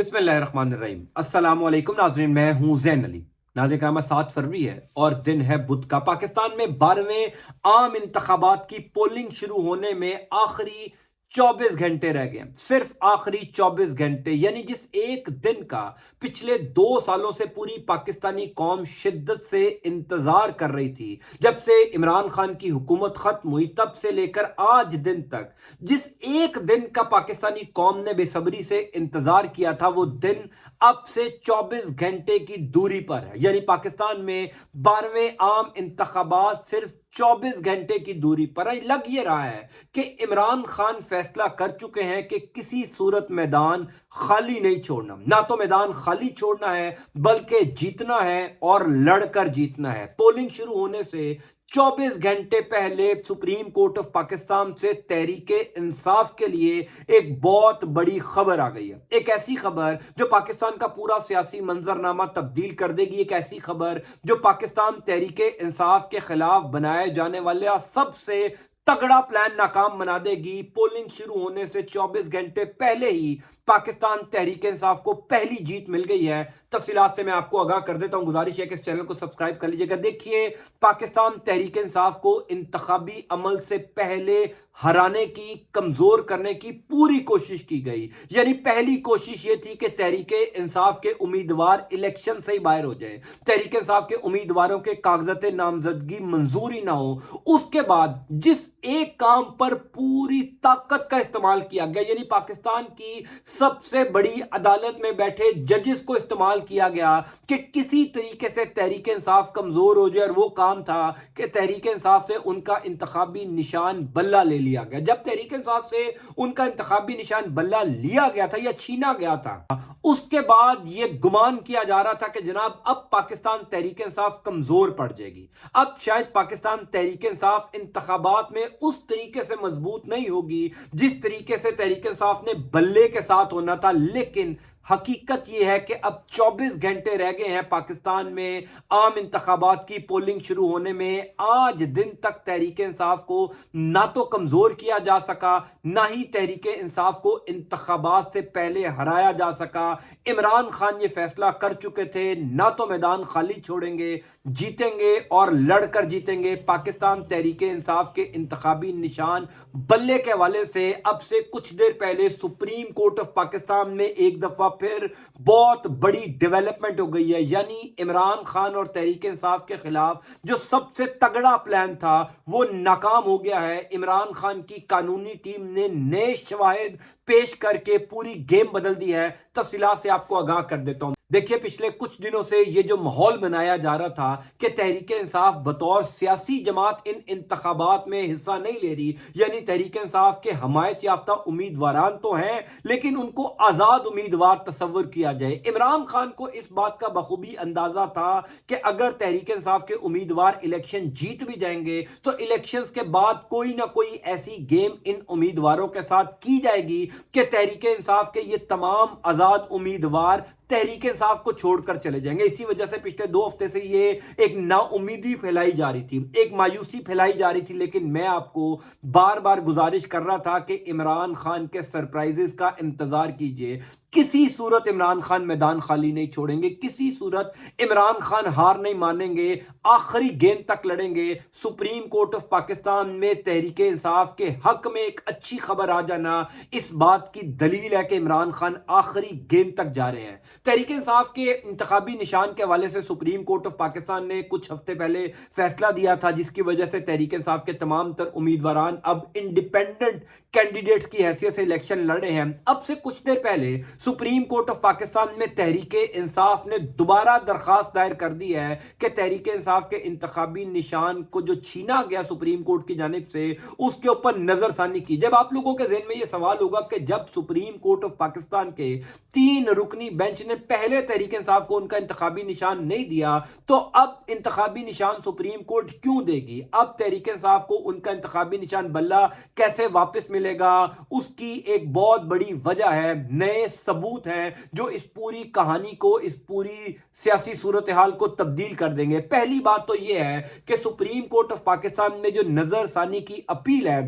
बिस्मिल्लाहिर्रहमानिर्रहीम। अस्सलाम वालेकुम नाज़रीन, मैं हूं ज़ैन अली। नाज़रीन कराम, 7 फरवरी है और दिन है बुध का। पाकिस्तान में 12वें आम इंतखाबात की पोलिंग शुरू होने में आखिरी 24 घंटे रह गए हैं। सिर्फ आखिरी 24 घंटे, यानी जिस एक दिन का पिछले 2 सालों से पूरी पाकिस्तानी कौम शिद्दत से इंतजार कर रही थी। जब से इमरान खान की हुकूमत खत्म हुई तब से लेकर आज दिन तक जिस एक दिन का पाकिस्तानी कौम ने बेसब्री से इंतजार किया था, वो दिन अब से 24 घंटे की दूरी पर है। यानी पाकिस्तान में 12वें आम इंतखाबात सिर्फ 24 घंटे की दूरी पर है। लग ये रहा है कि इमरान खान फैसला कर चुके हैं कि किसी सूरत मैदान खाली नहीं छोड़ना। ना तो मैदान खाली छोड़ना है बल्कि जीतना है और लड़कर जीतना है। पोलिंग शुरू होने से 24 घंटे पहले सुप्रीम कोर्ट ऑफ पाकिस्तान से तहरीके इंसाफ के लिए एक बहुत बड़ी खबर आ गई है। एक ऐसी खबर जो पाकिस्तान का पूरा सियासी मंजरनामा तब्दील कर देगी। एक ऐसी खबर जो पाकिस्तान तहरीके इंसाफ के खिलाफ बनाए जाने वाले सबसे तगड़ा प्लान नाकाम बना देगी। पोलिंग शुरू होने से 24 घंटे पहले ही पाकिस्तान तहरीक इंसाफ को पहली जीत मिल गई है। तफसीलात से मैं आपको आगाह कर देता हूं। गुजारिश है कि इस चैनल को सब्सक्राइब कर लीजिएगा। देखिए, पाकिस्तान तहरीक इंसाफ को इंतखाबी अमल से पहले हराने की, कमजोर करने की पूरी कोशिश की गई। यानी पहली कोशिश यह थी कि तहरीक इंसाफ के उम्मीदवार इलेक्शन से ही बाहर हो जाए, तहरीक इंसाफ के उम्मीदवारों के कागजात नामजदगी मंजूरी ना हो। उसके बाद जिस एक काम पर पूरी ताकत का इस्तेमाल किया गया, यानी पाकिस्तान की सबसे बड़ी अदालत में बैठे जजेस को इस्तेमाल किया गया कि किसी तरीके से तहरीक इंसाफ कमजोर हो जाए, और वो काम था कि तहरीक इंसाफ से उनका इंतखाबी निशान बल्ला ले लिया गया। जब तहरीक इंसाफ से उनका इंतखाबी निशान बल्ला लिया गया था या छीना गया था, उसके बाद यह गुमान किया जा रहा था कि जनाब अब पाकिस्तान तहरीक इंसाफ कमजोर पड़ जाएगी। अब शायद पाकिस्तान तहरीक इंसाफ इंतखाबात में उस तरीके से मजबूत नहीं होगी जिस तरीके से तहरीक इंसाफ ने बल्ले के साथ होना था। लेकिन हकीकत यह है कि अब 24 घंटे रह गए हैं पाकिस्तान में आम इंतखाबात की पोलिंग शुरू होने में। आज दिन तक तहरीक इंसाफ को ना तो कमजोर किया जा सका, ना ही तहरीक इंसाफ को इंतखाबात से पहले हराया जा सका। इमरान खान ये फैसला कर चुके थे, ना तो मैदान खाली छोड़ेंगे, जीतेंगे और लड़कर जीतेंगे। पाकिस्तान तहरीक इंसाफ के इंतखाबी निशान बल्ले के हवाले से अब से कुछ देर पहले सुप्रीम कोर्ट ऑफ पाकिस्तान में एक दफा फिर बहुत बड़ी डेवलपमेंट हो गई है। यानी इमरान खान और तहरीक इंसाफ के खिलाफ जो सबसे तगड़ा प्लान था वो नाकाम हो गया है। इमरान खान की कानूनी टीम ने नए शवाहिद पेश करके पूरी गेम बदल दी है। तफसीलात से आपको आगाह कर देता हूं। देखिए, पिछले कुछ दिनों से ये जो माहौल बनाया जा रहा था कि तहरीक इंसाफ बतौर सियासी जमात इन इंतखाबात में हिस्सा नहीं ले रही, यानी तहरीक इंसाफ के हमायत याफ्ता उम्मीदवारान तो हैं लेकिन उनको आजाद उम्मीदवार तस्वर किया जाए। इमरान खान को इस बात का बखूबी अंदाजा था कि अगर तहरीक इंसाफ के उम्मीदवार इलेक्शन जीत भी जाएंगे तो इलेक्शन के बाद कोई ना कोई ऐसी गेम इन उम्मीदवारों के साथ की जाएगी कि तहरीक इंसाफ के ये तमाम आजाद उम्मीदवार तहरीक इंसाफ को छोड़कर चले जाएंगे। इसी वजह से पिछले 2 हफ्ते से ये एक नाउमीदी फैलाई जा रही थी, एक मायूसी फैलाई जा रही थी। लेकिन मैं आपको बार बार गुजारिश कर रहा था कि इमरान खान के सरप्राइजेस का इंतजार कीजिए। किसी सूरत इमरान खान मैदान खाली नहीं छोड़ेंगे, किसी सूरत इमरान खान हार नहीं मानेंगे, आखिरी गेंद तक लड़ेंगे। सुप्रीम कोर्ट ऑफ पाकिस्तान में तहरीक इंसाफ के हक में एक अच्छी खबर आ जाना इस बात की दलील है कि इमरान खान आखिरी गेंद तक जा रहे हैं। तहरीक इंसाफ के इंतखाबी निशान के हवाले से सुप्रीम कोर्ट ऑफ पाकिस्तान ने कुछ हफ्ते पहले फैसला दिया था, जिसकी वजह से तहरीक इंसाफ के तमाम तर उम्मीदवारान अब इंडिपेंडेंट कैंडिडेट्स की हैसियत से इलेक्शन लड़ रहे हैं। अब से कुछ देर पहले सुप्रीम कोर्ट ऑफ पाकिस्तान में तहरीक इंसाफ ने दोबारा दरखास्त दायर कर दी है कि तहरीक इंसाफ के इंतखाबी निशान को जो छीना गया सुप्रीम कोर्ट की जानिब से, उसके ऊपर नजरसानी की। जब आप लोगों के ज़हन में यह सवाल होगा कि जब सुप्रीम कोर्ट ऑफ पाकिस्तान के 3 रुकनी बेंच ने पहले तहरीक इंसाफ को उनका इंतखाबी निशान नहीं दिया, तो अब इंतखाबी निशान सुप्रीम कोर्ट क्यों देगी? अब तहरीक इंसाफ को उनका इंतखाबी निशान बल्ला कैसे वापस मिलेगा? उसकी एक बहुत बड़ी वजह है, नए सबूत हैं जो इस पूरी कहानी को, इस पूरी सियासी सूरत हाल को तब्दील कर देंगे। पहली बात तो यह है कि सुप्रीम कोर्ट ऑफ पाकिस्तान में जो नजरसानी की अपील है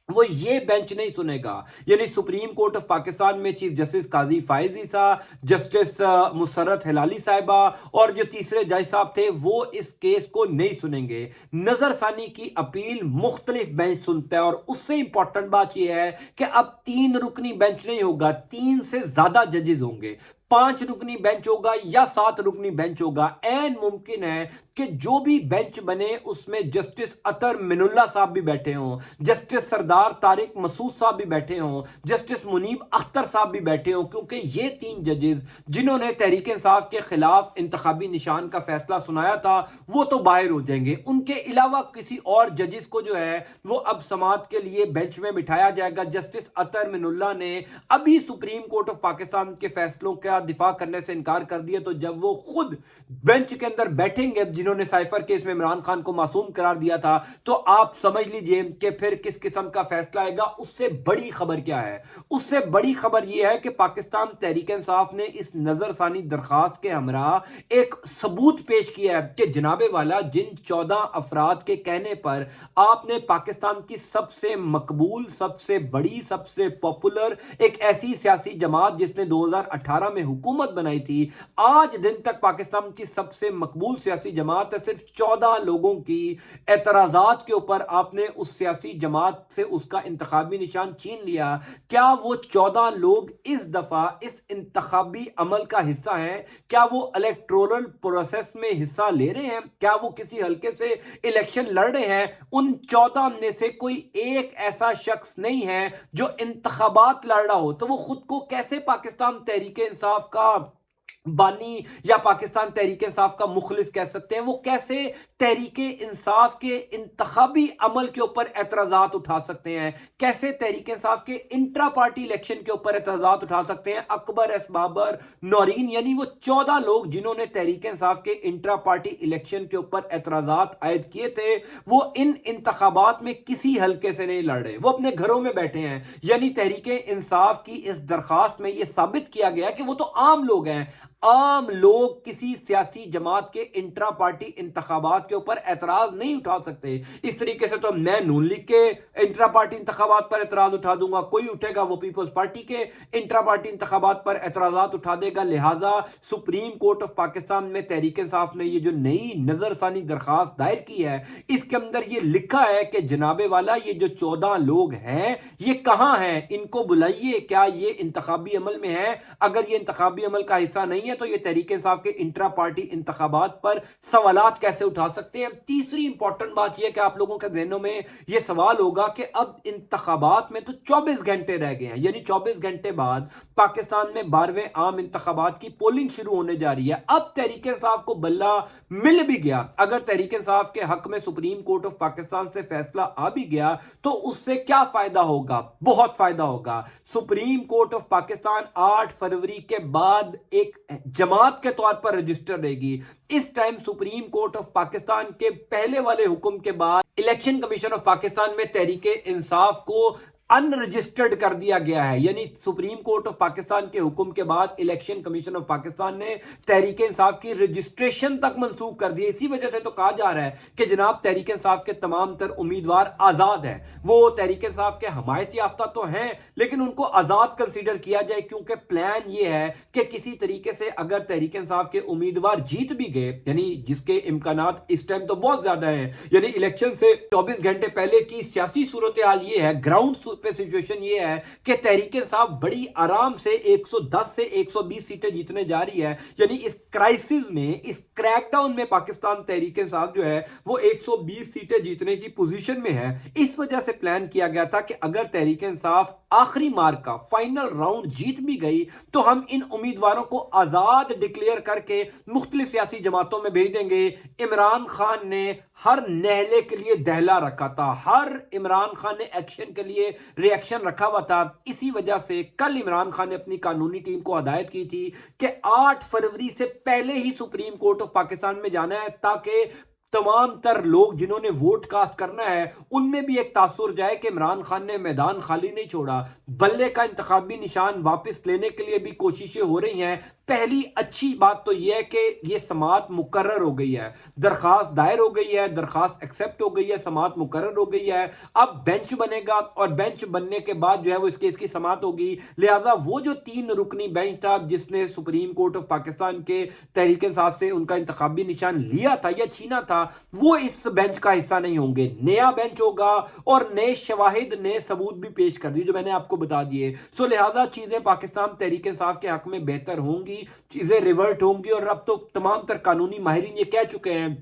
वो ये बेंच नहीं सुनेगा। यानी सुप्रीम कोर्ट ऑफ पाकिस्तान में चीफ जस्टिस काजी फाइज ईसा, जस्टिस मुसर्रत हिलाली साहिबा और जो तीसरे जज साहब थे वो इस केस को नहीं सुनेंगे। नजरसानी की अपील मुख्तलिफ बेंच सुनता है और उससे इंपॉर्टेंट बात यह है कि अब 3 रुकनी बेंच नहीं होगा, 3 से ज्यादा जजेस होंगे। 5 रुकनी बेंच होगा या 7 रुकनी बेंच होगा। ऐन मुमकिन है कि जो भी बेंच बने उसमें जस्टिस अतर मिनुल्ला साहब भी बैठे हों, जस्टिस सरदार तारिक मसूद साहब भी बैठे हों, जस्टिस मुनीब अख्तर साहब भी बैठे हों, क्योंकि ये 3 जजेस जिन्होंने तहरीक इंसाफ के खिलाफ इंतखाबी निशान का फैसला सुनाया था वो तो बाहर हो जाएंगे। उनके अलावा किसी और जजेस को जो है वो अब समाअत के लिए बेंच में बिठाया जाएगा। जस्टिस अतर मिनुल्ला ने अभी सुप्रीम कोर्ट ऑफ पाकिस्तान के फैसलों का दिफा करने से इनकार कर दिया, तो जब वो खुद बेंच के अंदर बैठेंगे जिन्होंने साइफर केस में इमरान खान को मासूम करार दिया था, तो आप समझ लीजिए कि फिर किस किस्म का फैसला आएगा। उससे बड़ी खबर क्या है? उससे बड़ी खबर यह है कि पाकिस्तान तहरीक इंसाफ ने इस नजरसानी दरखास्त के हमरा एक सबूत पेश किया है कि जनाबे वाला जिन 14 अफराद के कहने पर आपने पाकिस्तान की सबसे मकबूल, सबसे बड़ी, सबसे पॉपुलर एक ऐसी सियासी जमात जिसने 2018 में हुकूमत बनाई थी, आज दिन तक पाकिस्तान की सबसे मकबूल सियासी जमात है, सिर्फ 14 लोगों की एतराजात के ऊपर आपने उस सियासी जमात से उसका इंतखाबी निशान छीन लिया। क्या वो 14 लोग इस दफा इस इंतखाबी अमल का हिस्सा हैं? क्या वो इलेक्टोरल प्रोसेस में हिस्सा ले रहे हैं? क्या वो किसी हल्के से इलेक्शन लड़ रहे हैं? उन 14 में से कोई एक ऐसा शख्स नहीं है जो इंतखाबात लड़ रहा हो, तो वो खुद को कैसे पाकिस्तान तहरीक इंसाफ का बानी या पाकिस्तान तहरीक इंसाफ का मुखलिस कह सकते हैं? वो कैसे तहरीक इंसाफ के इंतखाबी अमल के ऊपर एतराजात उठा सकते हैं? कैसे तहरीक इंसाफ के इंट्रा पार्टी इलेक्शन के ऊपर एतराजात उठा सकते हैं? अकबर, एस बाबर, नौरीन, यानी वो 14 लोग जिन्होंने तहरीक इंसाफ के इंट्रा पार्टी इलेक्शन के ऊपर एतराजात आयद किए थे, वो इन इंतखाबात में किसी हल्के से नहीं लड़ रहे, वो अपने घरों में बैठे हैं। यानी तहरीक इंसाफ की इस दरखास्त में यह साबित किया गया कि वो तो आम लोग हैं। आम लोग किसी सियासी जमात के इंट्रा पार्टी इंतखाबात के ऊपर एतराज नहीं उठा सकते। इस तरीके से तो मैं नून लीग के इंट्रा पार्टी इंतखाबात पर एतराज उठा दूंगा, कोई उठेगा वो पीपल्स पार्टी के इंट्रा पार्टी इंतखाबात पर एतराजात उठा देगा। लिहाजा सुप्रीम कोर्ट ऑफ पाकिस्तान में तहरीक इंसाफ ने ये जो नई नजरसानी दरखास्त दायर की है, इसके अंदर ये लिखा है कि जनाबे वाला ये जो 14 लोग हैं ये कहां हैं, इनको बुलाइए। क्या ये इंतखाबी अमल में है? अगर ये इंतखाबी अमल का हिस्सा नहीं है तो ये तहरीक इंसाफ के इंट्रा पार्टी इंतखाबात पर सवालात कैसे उठा सकते हैं? तीसरी इंपॉर्टेंट बात यह कि आप लोगों के ज़हनों में यह सवाल होगा कि अब इंतखाबात में तो 24 घंटे रह गए हैं, यानी 24 घंटे बाद पाकिस्तान में 12वें आम इंतखाबात की पोलिंग शुरू होने जा रही है। अब तहरीक इंसाफ को बल्ला मिल भी गया, अगर तहरीक इंसाफ के हक में सुप्रीम कोर्ट ऑफ पाकिस्तान से फैसला आ भी गया तो उससे क्या फायदा होगा? बहुत फायदा होगा। सुप्रीम कोर्ट ऑफ पाकिस्तान 8 फरवरी के बाद एक जमात के तौर पर रजिस्टर रहेगी। इस time supreme court of Pakistan के पहले वाले हुक्म के बाद इलेक्शन कमीशन ऑफ पाकिस्तान में तहरीक इंसाफ को अनरजिस्टर्ड कर दिया गया है। यानी सुप्रीम कोर्ट ऑफ पाकिस्तान के हुक्म के बाद इलेक्शन कमीशन ऑफ पाकिस्तान ने तहरीक इंसाफ की रजिस्ट्रेशन तक मंसूख कर दी। इसी वजह से तो कहा जा रहा है कि जनाब तहरीक इंसाफ के तमाम तर उम्मीदवार आजाद हैं। वो तहरीक इंसाफ के हमायत याफ्ता तो हैं लेकिन उनको आजाद कंसीडर किया जाए, क्योंकि प्लान ये है कि किसी तरीके से अगर तहरीक इंसाफ के उम्मीदवार जीत भी गए, यानी जिसके इम्कानात इस टाइम तो बहुत ज्यादा है, यानी इलेक्शन से 24 घंटे पहले की सियासी सूरत हाल ये है, ग्राउंड पे सिचुएशन ये है कि तहरीक इंसाफ बड़ी आराम से 110 से 120 सीटें जीतने जा रही है। यानी इस क्राइसिस में, इस क्रैकडाउन में पाकिस्तान तहरीक इंसाफ जो है वो 120 सीटें जीतने की पोजीशन में है। इस वजह से प्लान किया गया था कि अगर तहरीक इंसाफ आखिरी मार्क का फाइनल राउंड जीत भी गई तो हम इन उम्मीदवारों को आजाद डिक्लेयर करके मुख्तलिफ सियासी जमातों में भेज देंगे। इमरान खान ने हर नहले के लिए दहला रखा था, हर इमरान खान ने एक्शन के लिए रिएक्शन रखा हुआ था। इसी वजह से कल इमरान खान ने अपनी कानूनी टीम को हिदायत की थी कि 8 फरवरी से पहले ही सुप्रीम कोर्ट ऑफ पाकिस्तान में जाना है, ताकि तमाम तर लोग जिन्होंने वोट कास्ट करना है उनमें भी एक तासुर जाए कि इमरान खान ने मैदान खाली नहीं छोड़ा। बल्ले का इंतखाबी निशान वापस लेने के लिए भी कोशिशें हो रही हैं। پہلی اچھی بات تو یہ ہے کہ یہ سماعت مقرر ہو گئی ہے، درخواست دائر ہو گئی ہے، درخواست ایکسیپٹ ہو گئی ہے، سماعت مقرر ہو گئی ہے۔ اب بینچ بنے گا اور بینچ بننے کے بعد جو ہے وہ اس کیس کی سماعت ہوگی۔ لہٰذا وہ جو 3 رکنی بینچ تھا جس نے سپریم کورٹ آف پاکستان کے تحریک انصاف سے ان کا انتخابی نشان لیا تھا یا چھینا تھا، وہ اس بینچ کا حصہ نہیں ہوں گے۔ نیا بینچ ہوگا اور نئے شواہد، نئے ثبوت بھی پیش کر دی جو میں نے آپ کو بتا دیے۔ سو لہٰذا چیزیں پاکستان تحریک انصاف کے حق میں بہتر ہوں گی، چیزیں ریورٹ ہوں گی، اور اب تو تمام تر قانونی ماہرین یہ کہہ چکے ہیں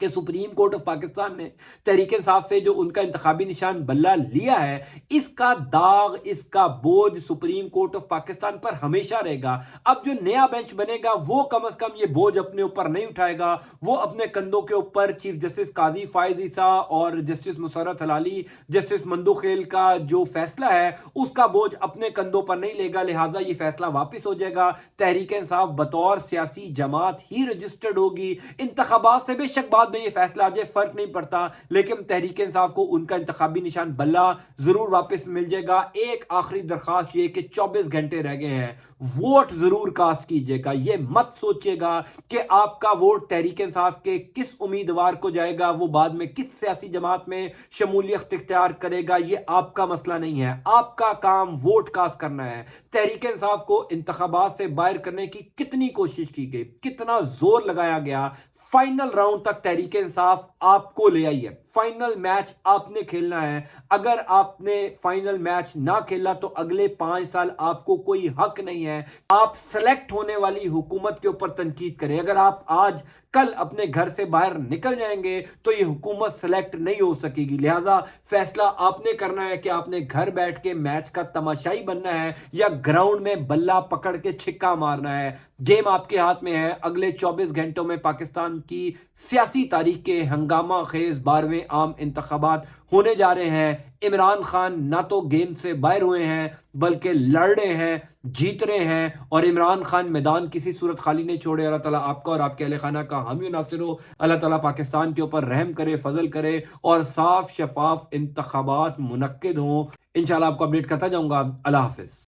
کہ سپریم کورٹ آف پاکستان نے تحریک انصاف سے جو ان کا انتخابی نشان بلہ لیا ہے، اس کا داغ، اس کا بوجھ سپریم کورٹ آف پاکستان پر ہمیشہ رہے گا۔ اب جو نیا بینچ بنے گا وہ کم از کم یہ بوجھ اپنے اوپر نہیں اٹھائے گا، وہ اپنے کندھوں کے اوپر چیف جسٹس قاضی فائز عیسیٰ اور جسٹس مسرت ہلالی، جسٹس مندوخیل کا جو فیصلہ ہے اس کا بوجھ اپنے کندھوں پر نہیں لے گا۔ لہٰذا یہ فیصلہ واپس ہو جائے گا، تحریک انصاف بطور سیاسی جماعت ہی رجسٹرڈ ہوگی۔ انتخابات سے بے شک بعد میں یہ فیصلہ آ جائے، فرق نہیں پڑتا، لیکن تحریک انصاف کو ان کا انتخابی نشان بلہ ضرور واپس مل جائے گا۔ ایک آخری درخواست یہ کہ 24 گھنٹے رہ گئے ہیں، ووٹ ضرور کاسٹ کیجئے گا۔ یہ مت سوچئے گا کہ آپ کا ووٹ تحریک انصاف کے کس امیدوار کو جائے گا، وہ بعد میں کس سیاسی جماعت میں شمولیت اختیار کرے گا، یہ آپ کا مسئلہ نہیں ہے۔ آپ کا کام ووٹ کاسٹ کرنا ہے۔ تحریک انصاف کو انتخابات سے باہر کرنے کی کتنی کوشش کی گئی، کتنا زور لگایا گیا، فائنل راؤنڈ تک تحریک انصاف آپ کو لے آئی ہے۔ فائنل میچ آپ نے کھیلنا ہے۔ اگر آپ نے فائنل میچ نہ کھیلا تو اگلے 5 سال آپ کو کوئی حق نہیں ہے آپ سلیکٹ ہونے والی حکومت کے اوپر تنقید کریں۔ اگر آپ آج کل اپنے گھر سے باہر نکل جائیں گے تو یہ حکومت سلیکٹ نہیں ہو سکے گی۔ لہٰذا فیصلہ آپ نے کرنا ہے کہ آپ نے گھر بیٹھ کے میچ کا تماشائی بننا ہے یا گراؤنڈ میں بلہ پکڑ کے چھکا مارنا ہے۔ گیم آپ کے ہاتھ میں ہے۔ اگلے 24 گھنٹوں میں پاکستان کی سیاسی تاریخ کے ہنگامہ خیز 12ویں عام انتخابات ہونے جا رہے ہیں۔ عمران خان نہ تو گیم سے باہر ہوئے ہیں بلکہ لڑ رہے ہیں، جیت رہے ہیں، اور عمران خان میدان کسی صورت خالی نہیں چھوڑے۔ اللہ تعالیٰ آپ کا اور آپ کے اہل خانہ کا حامی و ناصر ہو۔ اللہ تعالیٰ پاکستان کے اوپر رحم کرے، فضل کرے، اور صاف شفاف انتخابات منعقد ہوں۔ انشاءاللہ آپ کو اپڈیٹ کرتا جاؤں گا۔ اللہ حافظ۔